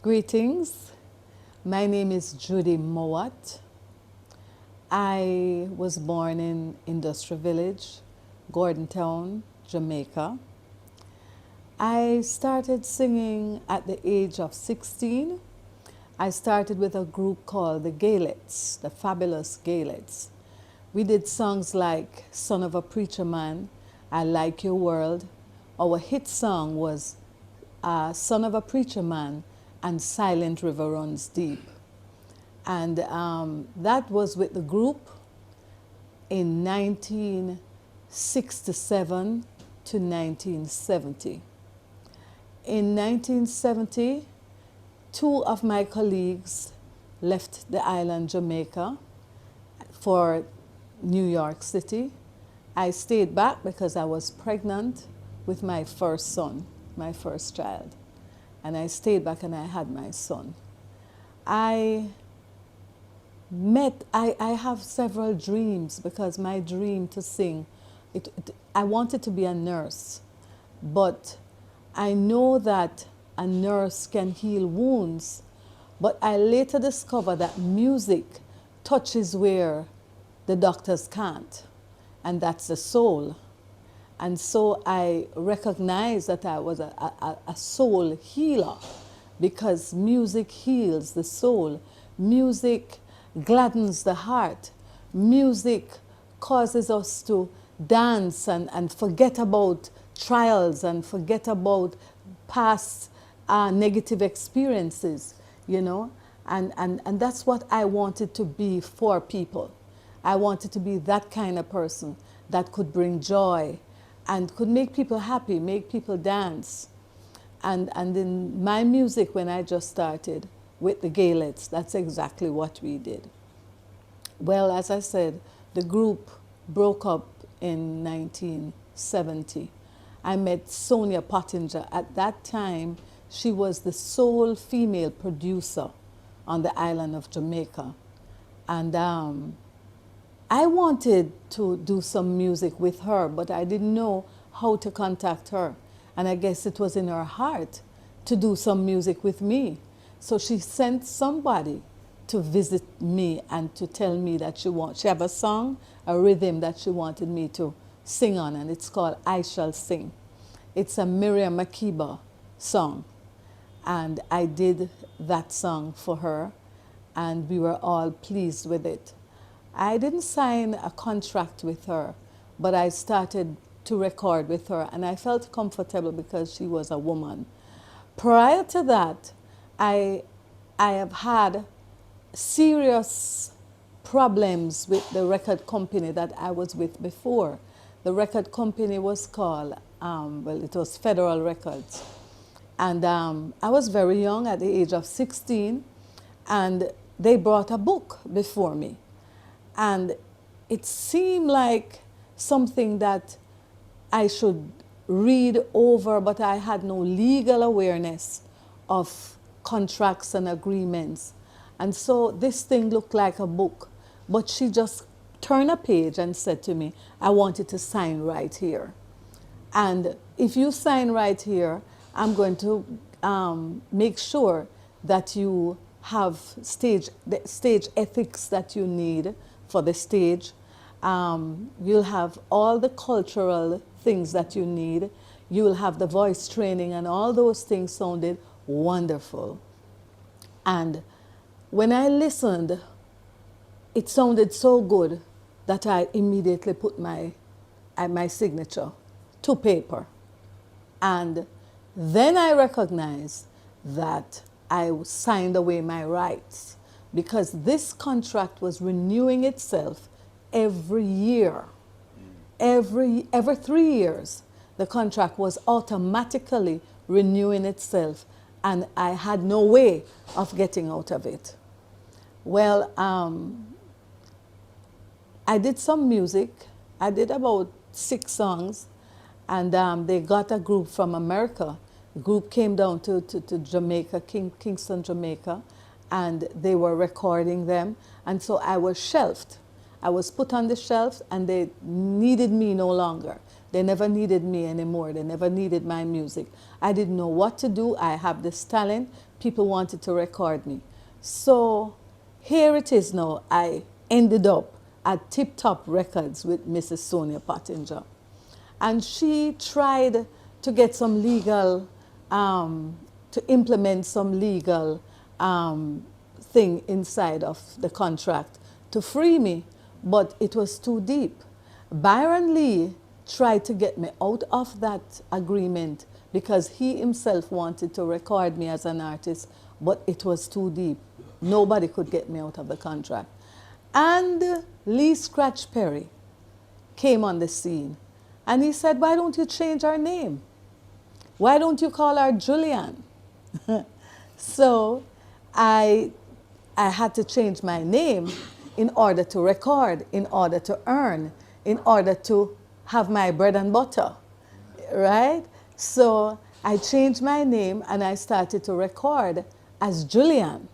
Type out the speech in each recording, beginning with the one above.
Greetings. My name is Judy Mowatt. I was born in Industrial Village, Gordontown, Jamaica. I started singing at the age of 16. I started with a group called the Galettes, the Fabulous Galettes. We did songs like Son of a Preacher Man, I Like Your World. Our hit song was Son of a Preacher Man and Silent River Runs Deep. And that was with the group in 1967 to 1970. In 1970, two of my colleagues left the island Jamaica for New York City. I stayed back because I was pregnant with my first son, my first child. And I stayed back and I had my son. I have several dreams because my dream to sing, I wanted to be a nurse, but I know that a nurse can heal wounds, but I later discovered that music touches where the doctors can't, and that's the soul. And so I recognized that I was a soul healer because music heals the soul. Music gladdens the heart. Music causes us to dance and forget about trials and forget about past negative experiences, you know. And that's what I wanted to be for people. I wanted to be that kind of person that could bring joy and could make people happy, make people dance. And in my music, when I just started with the Galettes, that's exactly what we did. Well, as I said, the group broke up in 1970. I met Sonia Pottinger. At that time, she was the sole female producer on the island of Jamaica. And I wanted to do some music with her, but I didn't know how to contact her. And I guess it was in her heart to do some music with me. So she sent somebody to visit me and to tell me that she have a song, a rhythm that she wanted me to sing on, and it's called I Shall Sing. It's a Miriam Makeba song. And I did that song for her, and we were all pleased with it. I didn't sign a contract with her, but I started to record with her, and I felt comfortable because she was a woman. Prior to that, I have had serious problems with the record company that I was with before. The record company was called, it was Federal Records. And I was very young at the age of 16, and they brought a book before me. And it seemed like something that I should read over, but I had no legal awareness of contracts and agreements. And so this thing looked like a book, but she just turned a page and said to me, I want you to sign right here. And if you sign right here, I'm going to make sure that you have the stage ethics that you need for the stage. You'll have all the cultural things that you need. You'll have the voice training, and all those things sounded wonderful. And when I listened, it sounded so good that I immediately put my signature to paper. And then I recognized that I signed away my rights, because this contract was renewing itself every year. Every 3 years, the contract was automatically renewing itself, and I had no way of getting out of it. Well, I did some music. I did about 6 songs, and they got a group from America. The group came down to Jamaica, Kingston, Jamaica, and they were recording them. And so I was shelved. I was put on the shelf, and they needed me no longer. They never needed me anymore. They never needed my music. I didn't know what to do. I have this talent people wanted to record me. So here it is now. I ended up at Tip Top Records with Mrs. Sonia Pottinger. And she tried to get some legal, to implement some legal thing inside of the contract to free me, but it was too deep. Byron Lee tried to get me out of that agreement because he himself wanted to record me as an artist, but it was too deep. Nobody could get me out of the contract. And Lee Scratch Perry came on the scene, and he said, why don't you change our name? Why don't you call her Julian? So I had to change my name in order to record, in order to earn, in order to have my bread and butter, right? So I changed my name and I started to record as Julian,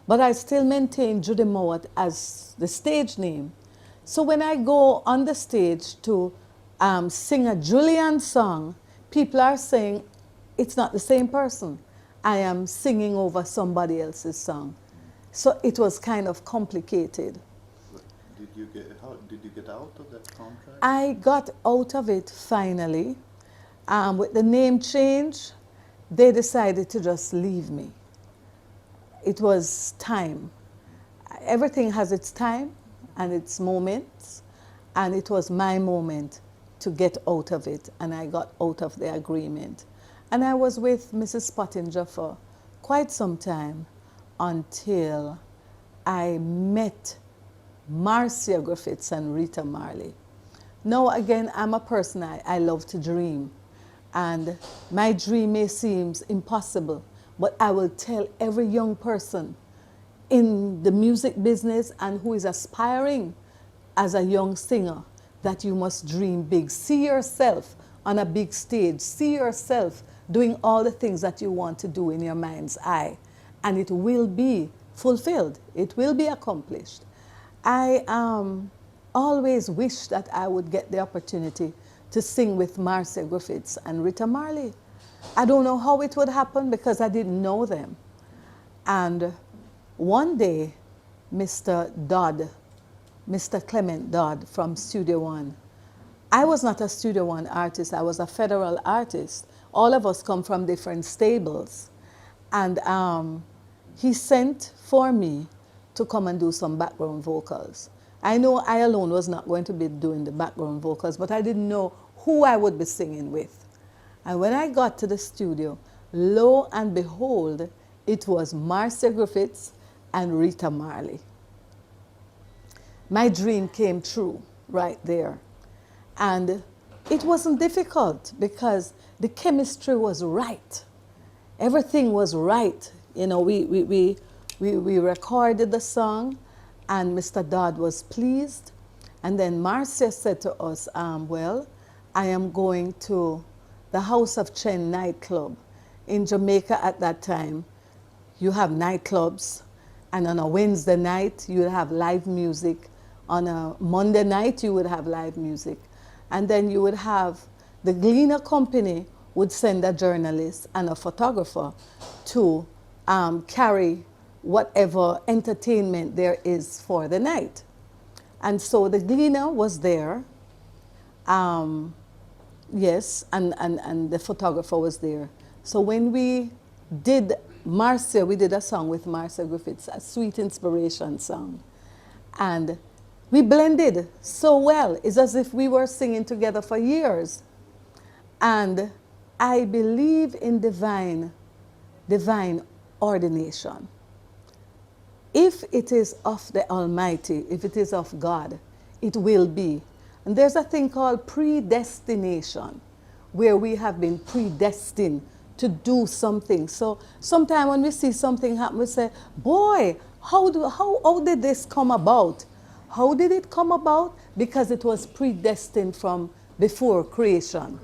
but I still maintain Judy Mowatt as the stage name. So when I go on the stage to sing a Julian song, people are saying it's not the same person. I am singing over somebody else's song. So it was kind of complicated. How did you get out of that contract? I got out of it finally. With the name change, they decided to just leave me. It was time. Everything has its time and its moments, and it was my moment to get out of it, and I got out of the agreement. And I was with Mrs. Pottinger for quite some time until I met Marcia Griffiths and Rita Marley. Now again, I'm a person, I love to dream. And my dream may seem impossible, but I will tell every young person in the music business and who is aspiring as a young singer that you must dream big. See yourself on a big stage. See yourself doing all the things that you want to do in your mind's eye. And it will be fulfilled. It will be accomplished. I always wished that I would get the opportunity to sing with Marcia Griffiths and Rita Marley. I don't know how it would happen because I didn't know them. And one day, Mr. Dodd, Mr. Clement Dodd from Studio One, I was not a Studio One artist, I was a federal artist. All of us come from different stables. And he sent for me to come and do some background vocals. I know I alone was not going to be doing the background vocals, but I didn't know who I would be singing with. And when I got to the studio, lo and behold, it was Marcia Griffiths and Rita Marley. My dream came true right there. And it wasn't difficult because the chemistry was right. Everything was right. You know, we recorded the song and Mr. Dodd was pleased. And then Marcia said to us, well, I am going to the House of Chen nightclub. In Jamaica at that time, you have nightclubs, and on a Wednesday night, you would have live music. On a Monday night, you would have live music. And then you would have the Gleaner Company would send a journalist and a photographer to carry whatever entertainment there is for the night. And so the Gleaner was there, yes, and the photographer was there. So when we did Marcia, we did a song with Marcia Griffiths, a Sweet Inspiration song. And we blended so well. It's as if we were singing together for years. And I believe in divine ordination. If it is of the Almighty, if it is of God, it will be. And there's a thing called predestination, where we have been predestined to do something. So sometimes when we see something happen, we say, boy, how did this come about? How did it come about? Because it was predestined from before creation,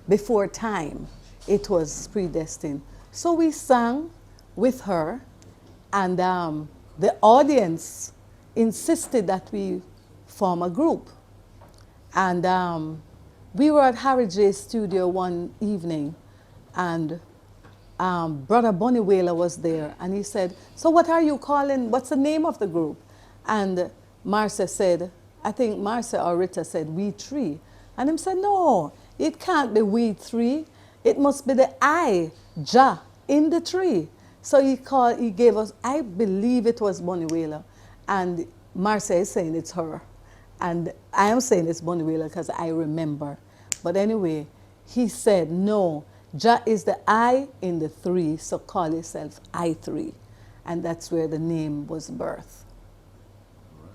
before time. It was predestined. So we sang with her, and the audience insisted that we form a group. And we were at Harry J's studio one evening, and Brother Bonnie Whaler was there, and he said, "So what are you calling, what's the name of the group?" And Marcia said, I think Marcia or Rita said, "We Three." And him said, "No, it can't be we three. It must be the I, Jah, in the tree." So he gave us, I believe it was Bonnie Whaler. And Marcia is saying it's her. And I am saying it's Bonnie Whaler because I remember. But anyway, he said, "No, Jah is the I in the three, so call yourself I three." And that's where the name was birthed. Right.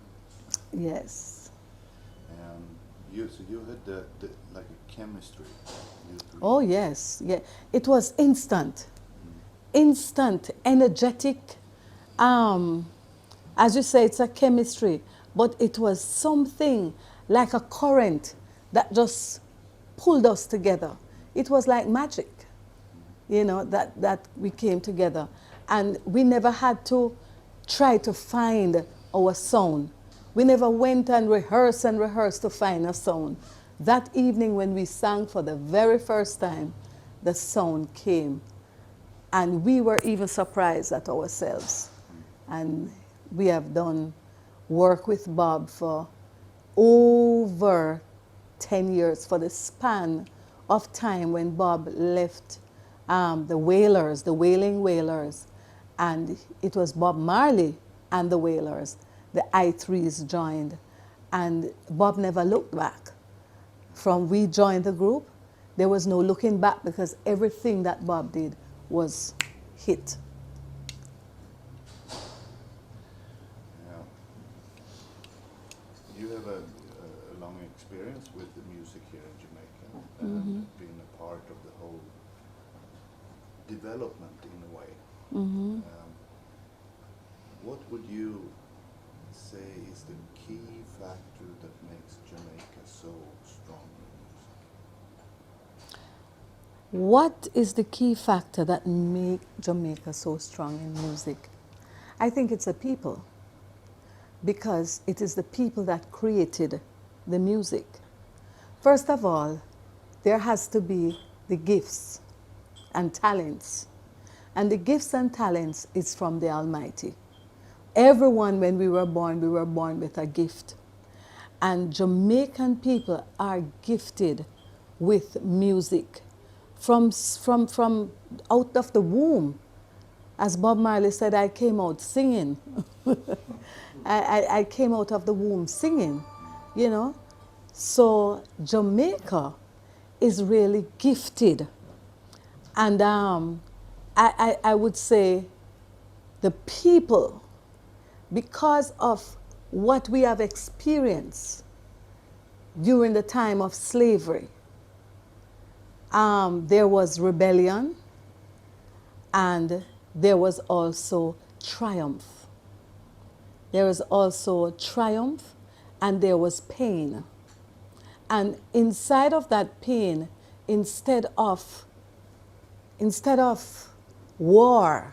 Yes. So you had the like a chemistry. You three. Oh, yes. Yeah. It was instant. Instant, energetic. As you say, it's a chemistry, but it was something like a current that just pulled us together. It was like magic, that we came together. And we never had to try to find our sound. We never went and rehearsed to find a sound. That evening when we sang for the very first time, the sound came. And we were even surprised at ourselves. And we have done work with Bob for over 10 years, for the span of time when Bob left the Wailers, the Wailing Wailers, and it was Bob Marley and the Wailers. The I3s joined, and Bob never looked back. From we joined the group, there was no looking back because everything that Bob did was hit. Yeah. You have a long experience with the music here in Jamaica, and being a part of the whole development in a way. What would you say is the key factor that makes Jamaica so strong in music? What is the key factor that make Jamaica so strong in music? I think it's the people, because it is the people that created the music. First of all, there has to be the gifts and talents. And the gifts and talents is from the Almighty. Everyone, when we were born with a gift. And Jamaican people are gifted with music from out of the womb. As Bob Marley said, I came out singing. I came out of the womb singing, So Jamaica is really gifted. And I would say the people, because of what we have experienced during the time of slavery, there was rebellion and there was also triumph. There was also triumph and there was pain. And inside of that pain, instead of war,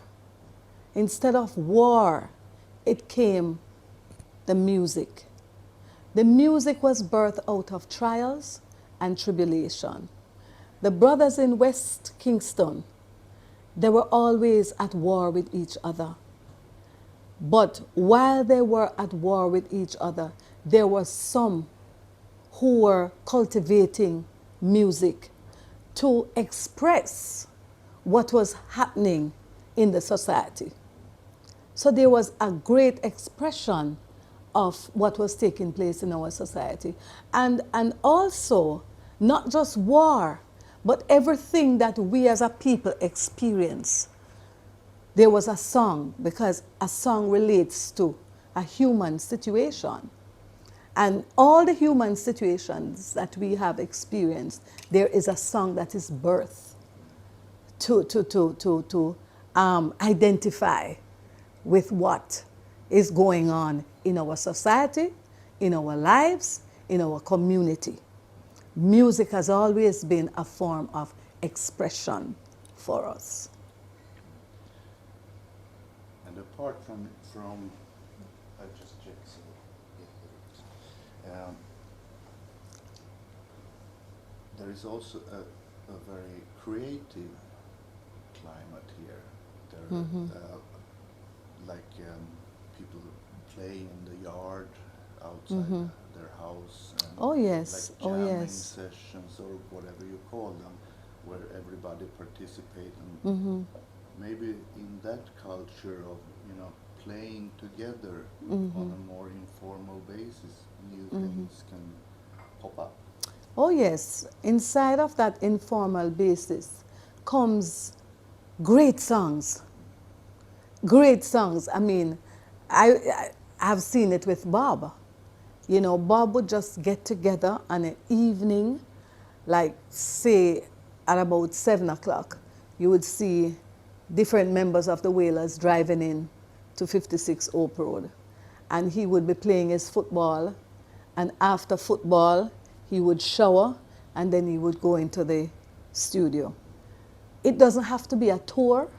it came the music. The music was birthed out of trials and tribulation. The brothers in West Kingston, they were always at war with each other. But while they were at war with each other, there were some who were cultivating music to express what was happening in the society. So there was a great expression of what was taking place in our society. And also, not just war, but everything that we as a people experience. There was a song, because a song relates to a human situation. And all the human situations that we have experienced, there is a song that is birthed to identify with what is going on in our society, in our lives, in our community. Music has always been a form of expression for us. And apart from I just checked. There is also a very creative climate here. There, like people play in the yard outside their house, and Oh yes, like oh jamming yes. sessions or whatever you call them, where everybody participate, and maybe in that culture of playing together on a more informal basis, new things can pop up. Oh yes, inside of that informal basis comes great songs. Great songs. I mean, I've seen it with Bob. You know, Bob would just get together on an evening, like say at about 7 o'clock. You would see different members of the Wailers driving in to 56 Oak Road. And he would be playing his football. And after football, he would shower and then he would go into the studio. It doesn't have to be a tour.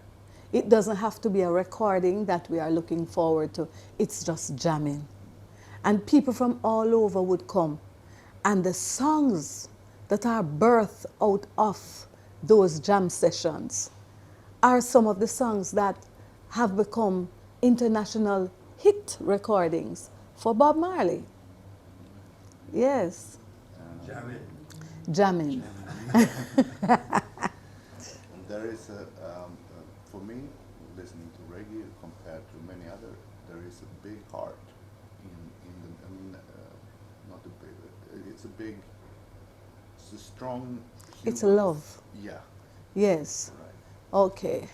It doesn't have to be a recording that we are looking forward to. It's just jamming. And people from all over would come. And the songs that are birthed out of those jam sessions are some of the songs that have become international hit recordings for Bob Marley. Yes. Jamming. And there is for me, listening to reggae compared to many other, there is a big heart in the, I mean, not a big, it's a strong. It's a love. Yeah. Yes. Right. Okay.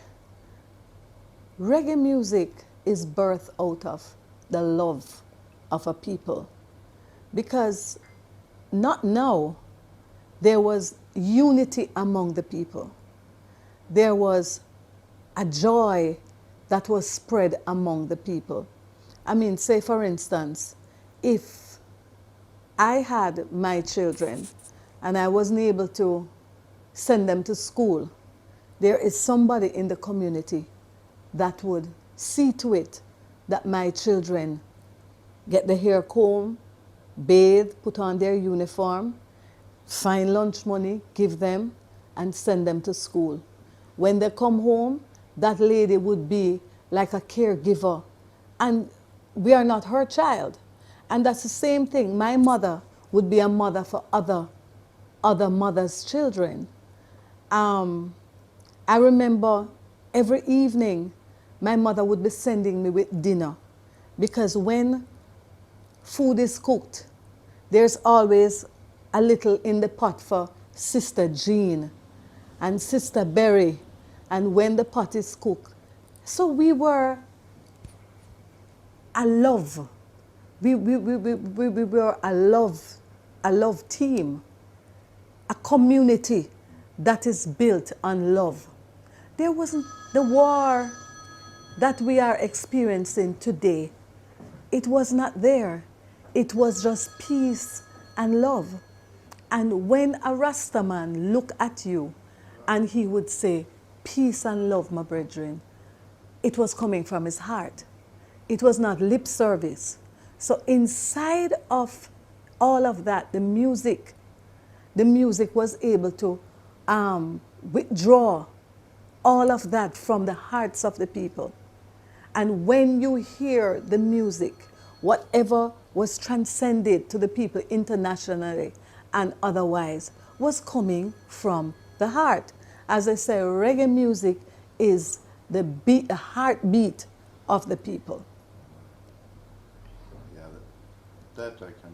Reggae music is birthed out of the love of a people. Because not now, there was unity among the people. There was a joy that was spread among the people. I mean, say for instance, if I had my children and I wasn't able to send them to school, there is somebody in the community that would see to it that my children get their hair combed, bathe, put on their uniform, find lunch money, give them, and send them to school. When they come home, that lady would be like a caregiver, and we are not her child. And that's the same thing. My mother would be a mother for other mothers' children. I remember every evening my mother would be sending me with dinner, because when food is cooked, there's always a little in the pot for Sister Jean and Sister Berry, and when the pot is cooked. So we were a love. We were a love team, a community that is built on love. There wasn't the war that we are experiencing today. It was not there. It was just peace and love. And when a Rastaman look at you and he would say, peace and love, my brethren, it was coming from his heart. It was not lip service. So inside of all of that, the music was able to withdraw all of that from the hearts of the people. And when you hear the music, whatever was transcended to the people internationally and otherwise was coming from the heart. As I say, reggae music is the heartbeat of the people. Yeah, that I can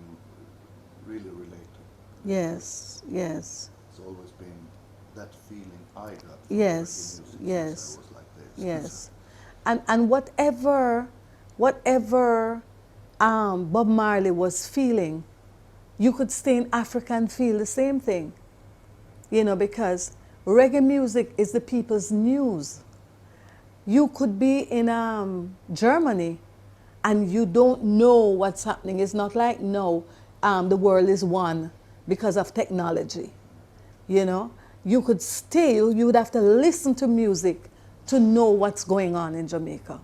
really relate to. Yes, yes. It's always been that feeling I got from Yes, reggae music yes, since I was like this. yes. And whatever Bob Marley was feeling, you could stay in Africa and feel the same thing. You know, because reggae music is the people's news. You could be in Germany and you don't know what's happening. It's not like now the world is one because of technology. You know, you could stay, you would have to listen to music to know what's going on in Jamaica.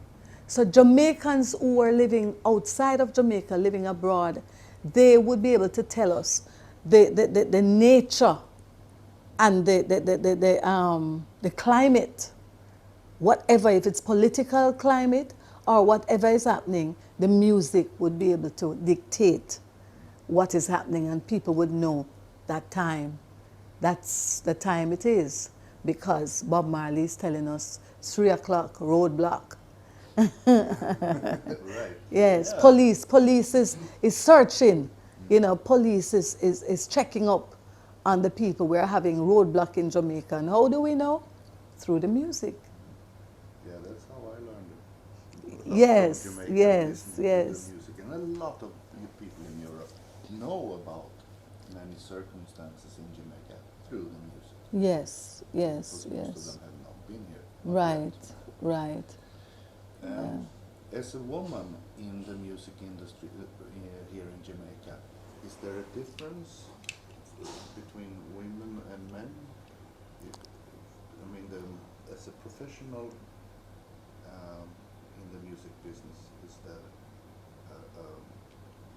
So Jamaicans who are living outside of Jamaica, living abroad, they would be able to tell us the nature and the climate whatever, if it's political climate or whatever is happening, the music would be able to dictate what is happening, and people would know that time. That's the time it is, because Bob Marley is telling us 3 o'clock, roadblock. Right. Yes, Yeah. police is searching. You know, police is checking up on the people. We're having roadblock in Jamaica. And how do we know? Through the music. Yeah, that's how I learned it. Yes, From Jamaica, yes, listening to yes. the music. And a lot of people in Europe know about many circumstances in Jamaica through the music. Yes, Because yes, most of yes. them have not been here. Not Right, yet. right. As a woman in the music industry here in Jamaica, is there a difference between women and men? I mean, as a professional in the music business, is there,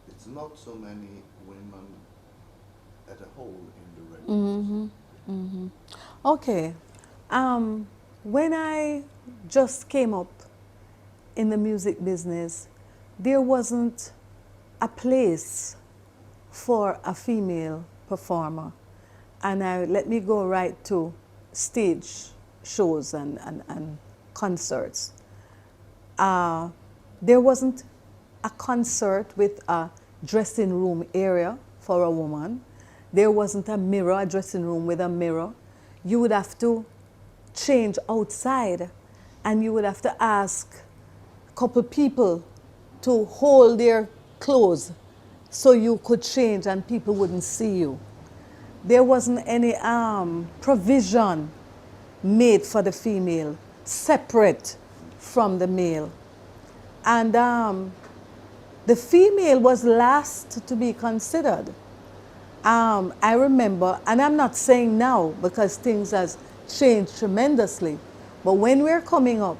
it's not so many women at a whole in the reggae music. Mm-hmm. Okay. When I just came up in the music business, there wasn't a place for a female performer. And let me go right to stage shows and concerts. There wasn't a concert with a dressing room area for a woman. There wasn't a mirror, a dressing room with a mirror. You would have to change outside, and you would have to ask a couple people to hold their clothes so you could change and people wouldn't see you. There wasn't any provision made for the female, separate from the male. And the female was last to be considered. I remember, and I'm not saying now because things has changed tremendously, but when we're coming up,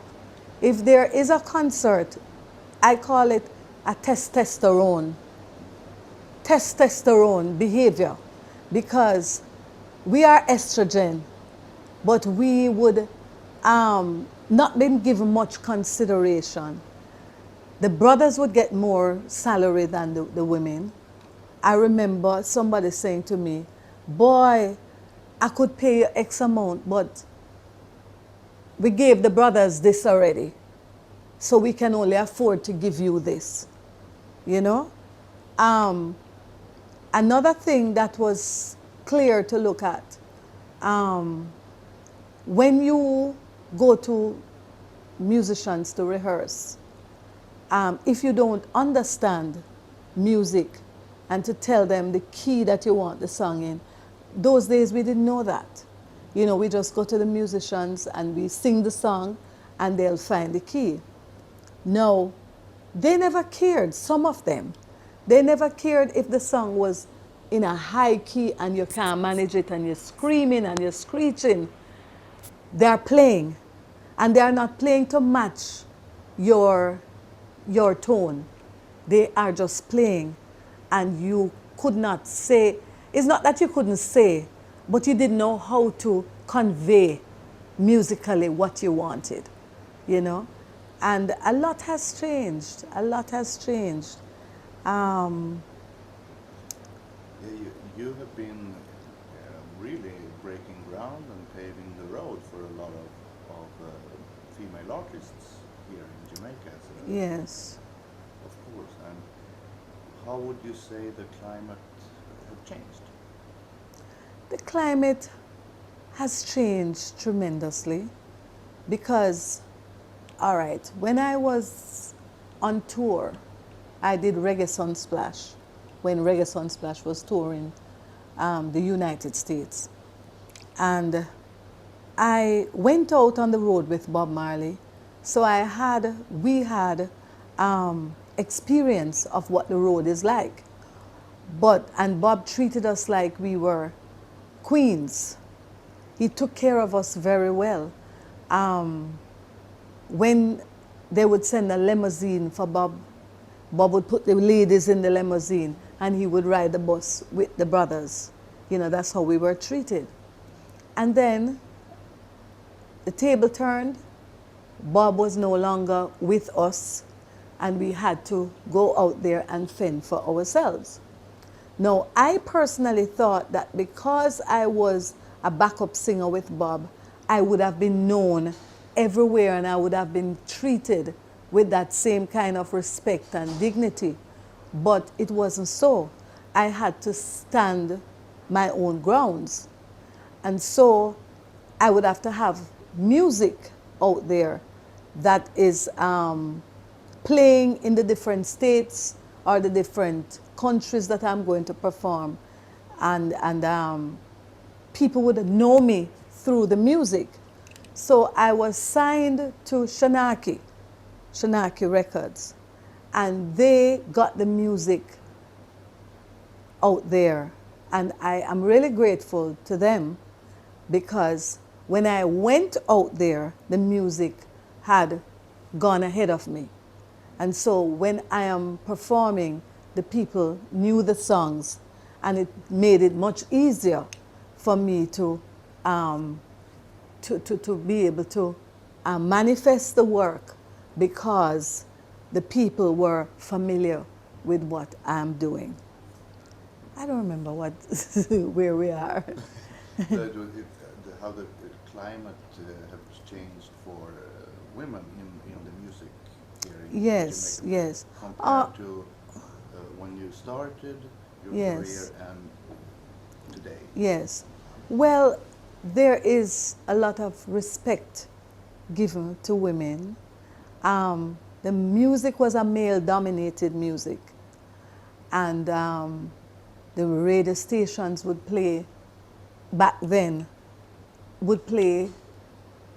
if there is a concert, I call it a testosterone behavior, because we are estrogen, but we would not been given much consideration. The brothers would get more salary than the women. I remember somebody saying to me, boy, I could pay you X amount, but we gave the brothers this already, so we can only afford to give you this, you know? Another thing that was clear to look at, when you go to musicians to rehearse, if you don't understand music and to tell them the key that you want the song in, those days we didn't know that. You know, we just go to the musicians and we sing the song and they'll find the key. No, they never cared, some of them. They never cared if the song was in a high key and you can't manage it and you're screaming and you're screeching. They're playing, and they're not playing to match your tone. They are just playing, and you could not say, it's not that you couldn't say, but you didn't know how to convey musically what you wanted, you know? And a lot has changed. A lot has changed. Yeah, you have been really breaking ground and paving the road for a lot of female artists here in Jamaica. So Yes. of course. And how would you say the climate have changed? The climate has changed tremendously because, all right, when I was on tour, I did Reggae Sunsplash when Reggae Sunsplash was touring the United States. And I went out on the road with Bob Marley, so we had experience of what the road is like. And Bob treated us like we were queens. He took care of us very well. When they would send a limousine for Bob, Bob would put the ladies in the limousine and he would ride the bus with the brothers. You know, that's how we were treated. And then the table turned Bob was no longer with us, and we had to go out there and fend for ourselves. Now, I personally thought that because I was a backup singer with Bob, I would have been known everywhere and I would have been treated with that same kind of respect and dignity. But it wasn't so. I had to stand my own grounds. And so I would have to have music out there that is playing in the different states or the different countries that I'm going to perform. And people would know me through the music. So I was signed to Shanaki Records, and they got the music out there. And I am really grateful to them because when I went out there, the music had gone ahead of me. And so when I am performing, the people knew the songs, and it made it much easier for me to be able to manifest the work because the people were familiar with what I'm doing. I don't remember what where we are. How the climate has changed for women in the music here in Yes, Jamaica yes. compared to when you started your Yes. career and today. Yes. Well, there is a lot of respect given to women. The music was a male-dominated music, and the radio stations would play, back then, would play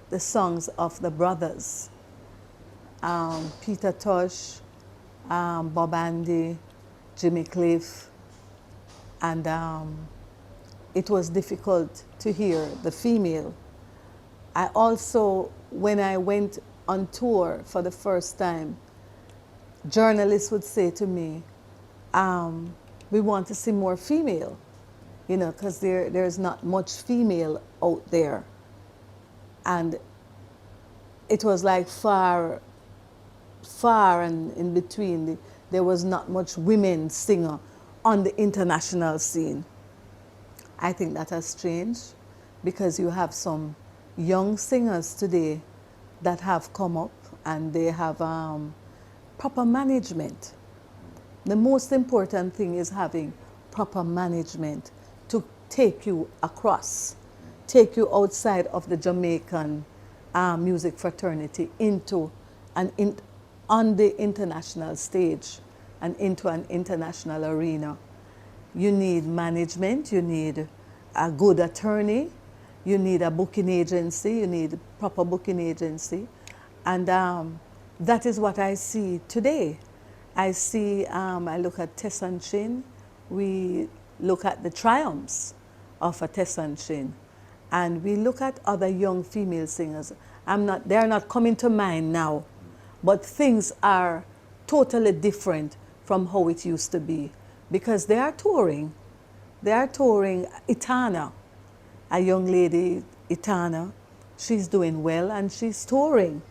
the songs of the brothers, Peter Tosh, Bob Andy, Jimmy Cliff, and it was difficult to hear the female. I also, when I went on tour for the first time, journalists would say to me, we want to see more female, because there's not much female out there. And it was like far and in between. There was not much women singer on the international scene. I think that has changed because you have some young singers today that have come up and they have proper management. The most important thing is having proper management to take you across, take you outside of the Jamaican music fraternity into on the international stage and into an international arena. You need management, you need a good attorney, you need a booking agency, you need proper booking agency. And that is what I see today. I see, I look at Tess and Chin, we look at the triumphs of a Tess and Chin, and we look at other young female singers. They're not coming to mind now, but things are totally different from how it used to be because they are touring. They are touring. Itana, a young lady, Itana, she's doing well and she's touring.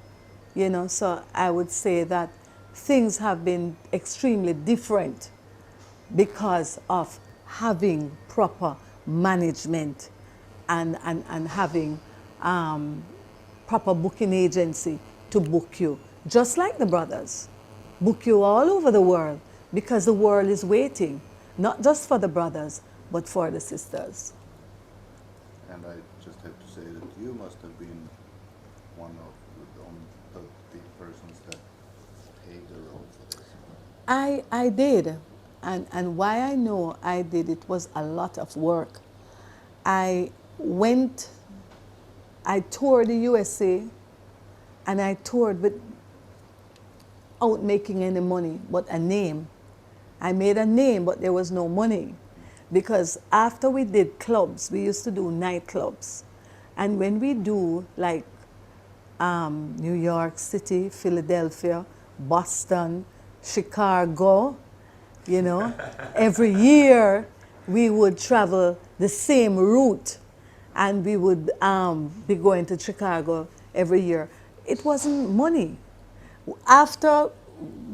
So I would say that things have been extremely different because of having proper management and having proper booking agency to book you. Just like the brothers, book you all over the world because the world is waiting, not just for the brothers, but for the sisters. And I just have to say that you must have been one of the persons that paved the road for this. I did. And why I know I did, it was a lot of work. I toured the USA, and I toured without making any money, but a name. I made a name, but there was no money. Because after we did clubs, we used to do nightclubs. And when we do like New York City, Philadelphia, Boston, Chicago, every year we would travel the same route and we would be going to Chicago every year. it wasn't money. After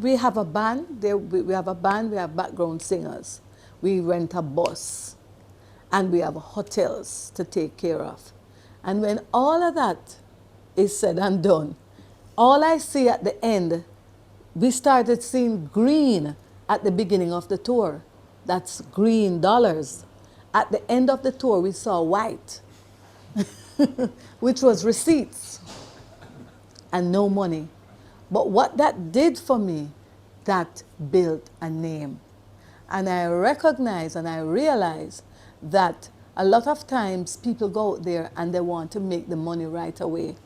we have a band, we have a band, we have background singers. We rent a bus and we have hotels to take care of. And when all of that is said and done, all I see at the end, we started seeing green at the beginning of the tour. That's green dollars. At the end of the tour, we saw white, which was receipts and no money. But what that did for me, that built a name. And I recognize and I realize that a lot of times people go out there and they want to make the money right away.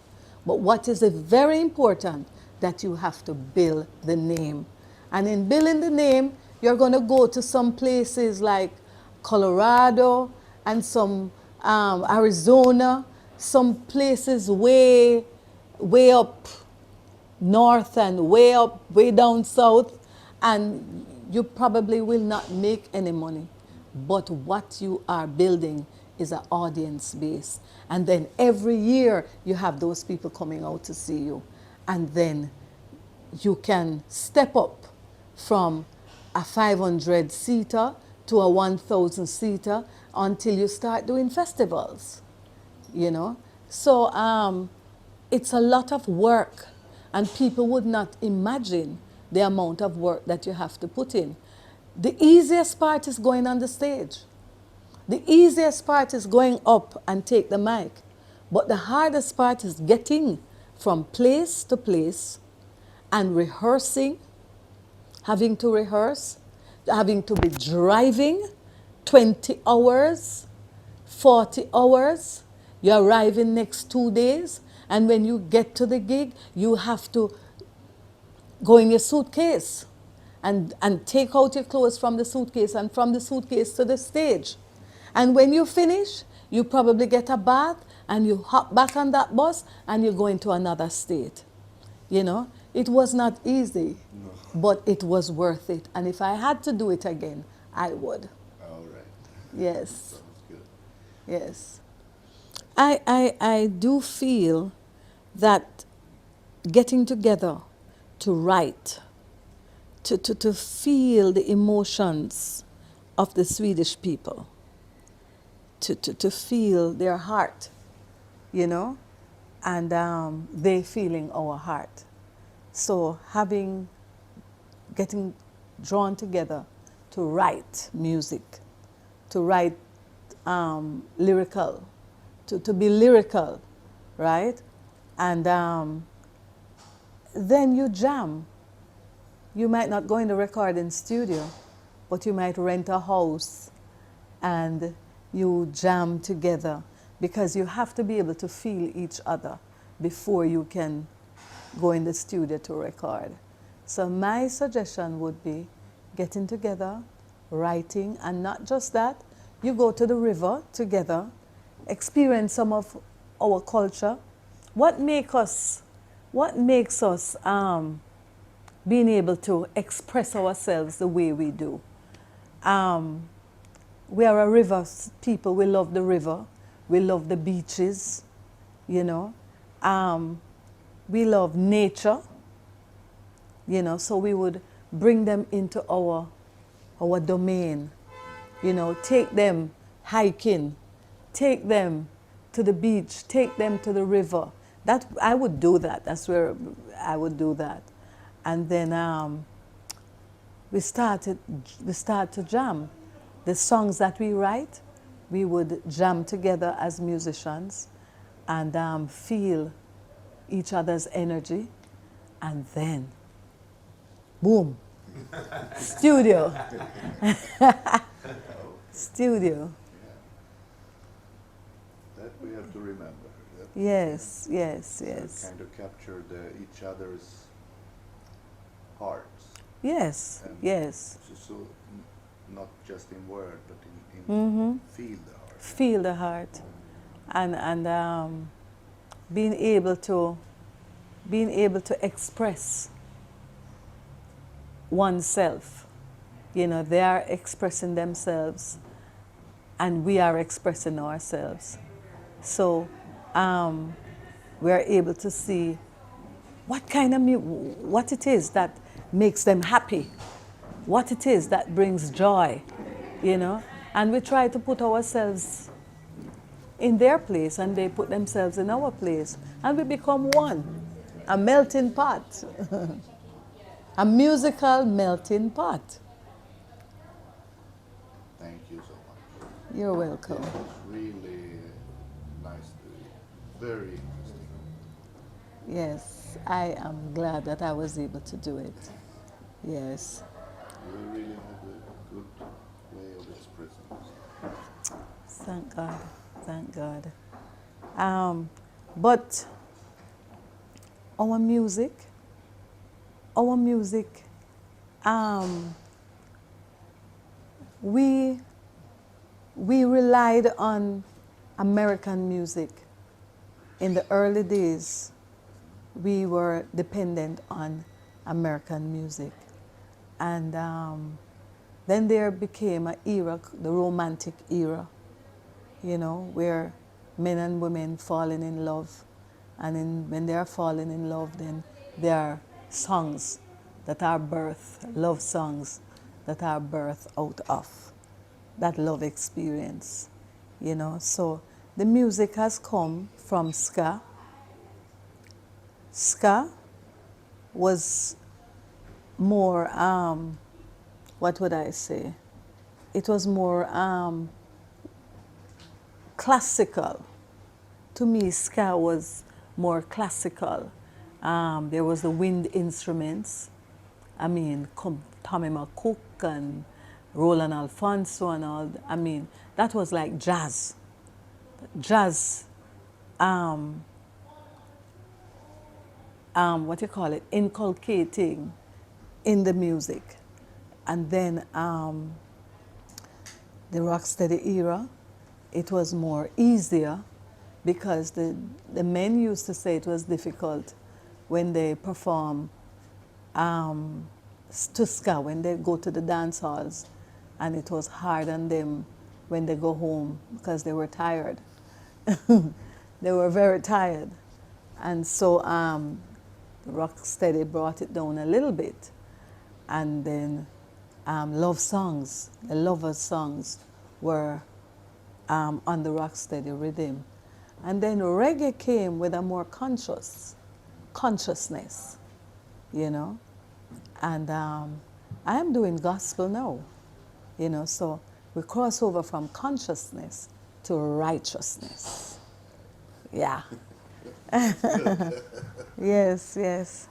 But what is very important, that you have to build the name. And in building the name, you're going to go to some places like Colorado and some Arizona, some places way up north and way down south, and you probably will not make any money. But what you are building is an audience base. And then every year you have those people coming out to see you. And then you can step up from a 500-seater to a 1,000-seater until you start doing festivals, you know. So it's a lot of work, and people would not imagine the amount of work that you have to put in. The easiest part is going on the stage. The easiest part is going up and take the mic. But the hardest part is getting from place to place and rehearsing, having to rehearse, having to be driving 20 hours, 40 hours. You arrive in next 2 days, and when you get to the gig, you have to go in your suitcase and take out your clothes from the suitcase, and from the suitcase to the stage. And when you finish, you probably get a bath and you hop back on that bus and you go into another state. You know, it was not easy, No. but it was worth it. And if I had to do it again, I would. All right. Yes, Sounds good. yes. I do feel that getting together to write, to feel the emotions of the Swedish people, to feel their heart, you know, and they feeling our heart. So getting drawn together to write music, to write lyrical, to be lyrical, right? And then you jam. You might not go in the recording studio, but you might rent a house and you jam together, because you have to be able to feel each other before you can go in the studio to record. So my suggestion would be getting together, writing, and not just that, you go to the river together, experience some of our culture. What makes us being able to express ourselves the way we do? We are a river people. We love the river. We love the beaches, you know. We love nature, you know, so we would bring them into our domain, you know, take them hiking, take them to the beach, take them to the river. That I would do that. That's where I would do that. And then we start to jam. The songs that we write, we would jam together as musicians and feel each other's energy, and then boom, studio. Studio. Yeah. That we have to remember. That Yes, yes, to yes. kind of capture each other's hearts. Yes, And yes. So not just in word, but in Mm-hmm. feel the heart. Feel the heart, and being able to express oneself. You know, they are expressing themselves, and we are expressing ourselves. So we are able to see what it is that makes them happy, what it is that brings joy, you know. And we try to put ourselves in their place and they put themselves in our place. And we become one, a melting pot, a musical melting pot. Thank you so much. You're welcome. It was really nice to very interesting. Yes, I am glad that I was able to do it. Yes. You really have a good way of expressing yourself. Thank God. Thank God. But our music, our music, we relied on American music. In the early days, we were dependent on American music. And then there became an era, the romantic era, you know, where men and women falling in love. And when they are falling in love, then there are songs that are birthed, love songs that are birthed out of that love experience, you know. So the music has come from ska. Ska was more, what would I say? It was more classical. To me, ska was more classical. There was the wind instruments. I mean, Tommy McCook and Roland Alfonso and all. I mean, that was like jazz. Jazz, what you call it, inculcating in the music. And then the rocksteady era, it was more easier because the men used to say it was difficult when they perform to ska, when they go to the dance halls, and it was hard on them when they go home because they were tired. They were very tired. And so rocksteady brought it down a little bit. And then love songs, the lovers' songs were on the rocksteady rhythm. And then reggae came with a more consciousness, you know. And I am doing gospel now, you know, so we cross over from consciousness to righteousness. Yeah. Yes, yes.